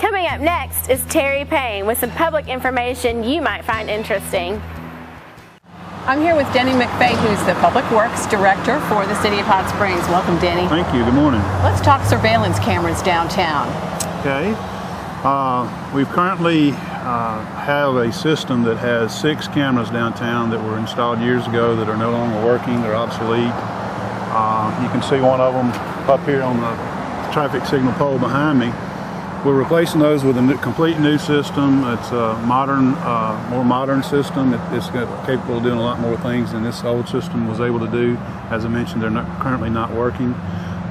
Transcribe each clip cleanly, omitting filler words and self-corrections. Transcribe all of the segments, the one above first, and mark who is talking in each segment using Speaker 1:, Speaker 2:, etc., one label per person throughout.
Speaker 1: Coming up next is Terry Payne with some public information you might find interesting.
Speaker 2: I'm here with Denny McVeigh, who's the Public Works Director for the City of Hot Springs. Welcome, Denny.
Speaker 3: Thank you. Good morning.
Speaker 2: Let's talk surveillance cameras downtown.
Speaker 3: Okay. We currently have a system that has 6 cameras downtown that were installed years ago that are no longer working. They're obsolete. You can see one of them up here on the traffic signal pole behind me. We're replacing those with a complete new system. It's a modern, more modern system. It's capable of doing a lot more things than this old system was able to do. As I mentioned, they're currently not working.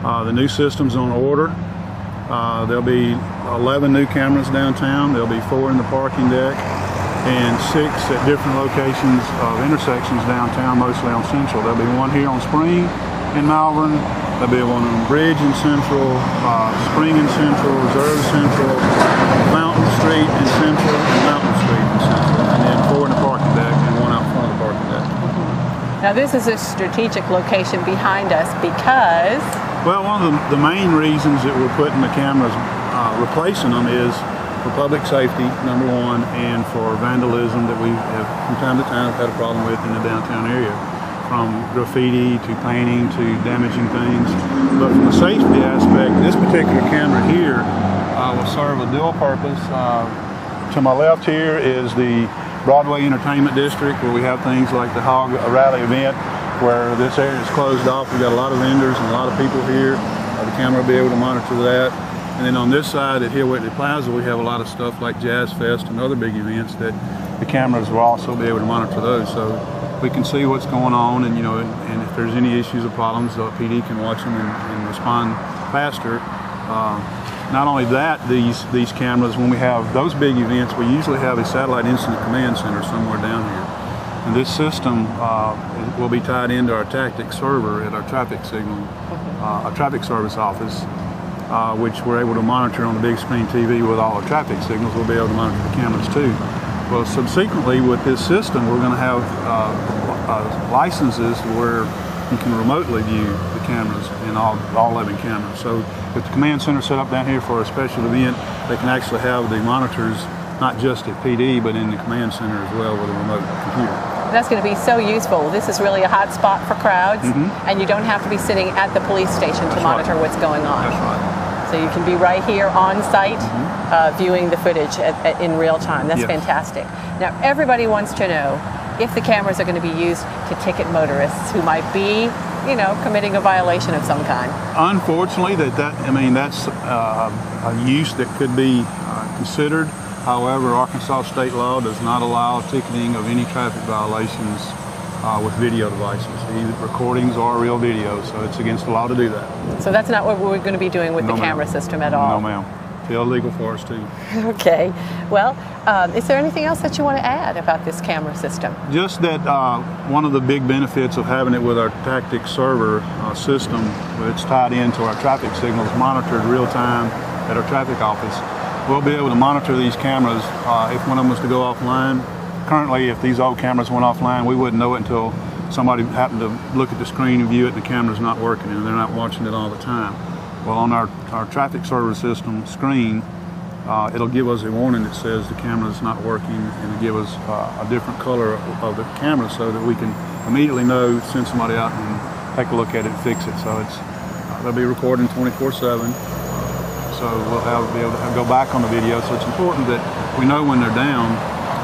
Speaker 3: The new system's on order. There'll be 11 new cameras downtown. There'll be 4 in the parking deck and 6 at different locations of intersections downtown, mostly on Central. There'll be one here on Spring in Malvern. There'll be one on Bridge in Central, Spring in Central, Reserve Central, Mountain Street in Central, and Mountain Street in Central, and then 4 in the parking deck and 1 out front of the parking deck.
Speaker 2: Now this is a strategic location behind us because...
Speaker 3: Well, one of the main reasons that we're putting the cameras, replacing them is for public safety, number one, and for vandalism that we have from time to time had a problem with in the downtown area. From graffiti to painting to damaging things. But from the safety aspect, this particular camera here will serve a dual purpose. To my left here is the Broadway Entertainment District, where we have things like the Hog Rally event, where this area is closed off. We've got a lot of vendors and a lot of people here. The camera will be able to monitor that. And then on this side at Hill Whitley Plaza, we have a lot of stuff like Jazz Fest and other big events that the cameras will also be able to monitor those. So we can see what's going on, and and if there's any issues or problems, the PD can watch them and respond faster. Not only that, these cameras, when we have those big events, we usually have a satellite incident command center somewhere down here. And this system will be tied into our tactic server at our traffic signal, our traffic service office, which we're able to monitor on the big screen TV with all our traffic signals. We'll be able to monitor the cameras too. Well, subsequently with this system, we're going to have licenses where you can remotely view the cameras in all 11 cameras. So if the command center set up down here for a special event, they can actually have the monitors not just at PD, but in the command center as well with a remote computer.
Speaker 2: That's going to be so useful. This is really a hot spot for crowds, and you don't have to be sitting at the police station to monitor what's going on.
Speaker 3: That's right.
Speaker 2: So you can be right here on site viewing the footage in real time. That's fantastic. Now everybody wants to know if the cameras are going to be used to ticket motorists who might be, committing a violation of some kind.
Speaker 3: Unfortunately, that's a use that could be considered. However, Arkansas state law does not allow ticketing of any traffic violations with video devices, either recordings or real video, so it's against the law to do that.
Speaker 2: So that's not what we're going to be doing with the camera system at all?
Speaker 3: No, ma'am. It's illegal for us too.
Speaker 2: Okay. Well, is there anything else that you want to add about this camera system?
Speaker 3: Just that one of the big benefits of having it with our tactic server system, it's tied into our traffic signals, monitored real time at our traffic office. We'll be able to monitor these cameras if one of them was to go offline. Currently, if these old cameras went offline, we wouldn't know it until somebody happened to look at the screen and view it and the camera's not working and they're not watching it all the time. Well, on our traffic server system screen, it'll give us a warning that says the camera's not working, and it'll give us a different color of the camera so that we can immediately know, send somebody out and take a look at it and fix it. So they'll be recording 24/7. So we'll be able to go back on the video. So it's important that we know when they're down.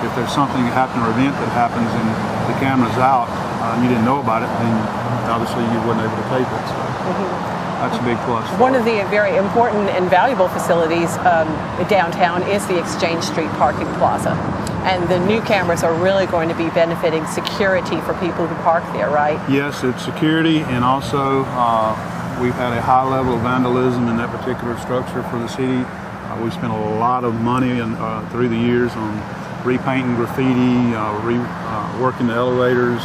Speaker 3: If there's something happening or event that happens and the camera's out and you didn't know about it, then obviously you weren't able to tape it. So that's a big plus.
Speaker 2: One of the very important and valuable facilities downtown is the Exchange Street Parking Plaza. And the new cameras are really going to be benefiting security for people who park there, right?
Speaker 3: Yes, it's security, and also we've had a high level of vandalism in that particular structure for the city. We've spent a lot of money through the years on repainting graffiti, working the elevators,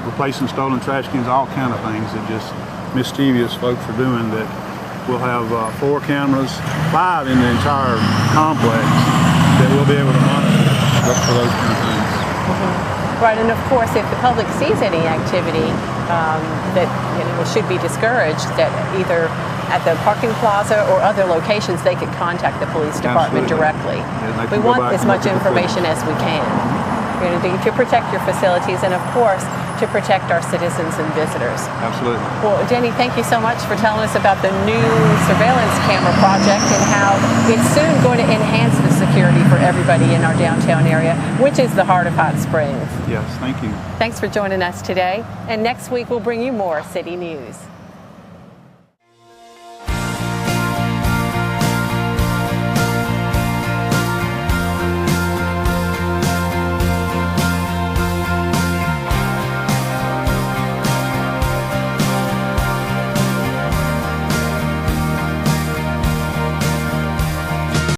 Speaker 3: replacing stolen trash cans, all kind of things that just mischievous folks are doing. That we'll have 4 cameras, 5 in the entire complex that we'll be able to monitor for those kind of things.
Speaker 2: Right, and of course, if the public sees any activity that should be discouraged, that either at the parking plaza or other locations, they could contact the police department
Speaker 3: Absolutely.
Speaker 2: directly.
Speaker 3: Yeah, they
Speaker 2: We
Speaker 3: can go
Speaker 2: want
Speaker 3: back
Speaker 2: as
Speaker 3: and
Speaker 2: much
Speaker 3: look at the footage.
Speaker 2: information as we can. We're going to do to protect your facilities and, of course, to protect our citizens and visitors.
Speaker 3: Absolutely.
Speaker 2: Well, Denny, thank you so much for telling us about the new surveillance camera project and how it's soon going to enhance the security for everybody in our downtown area, which is the heart of Hot Springs.
Speaker 3: Yes, thank you.
Speaker 2: Thanks for joining us today. And next week, we'll bring you more city news.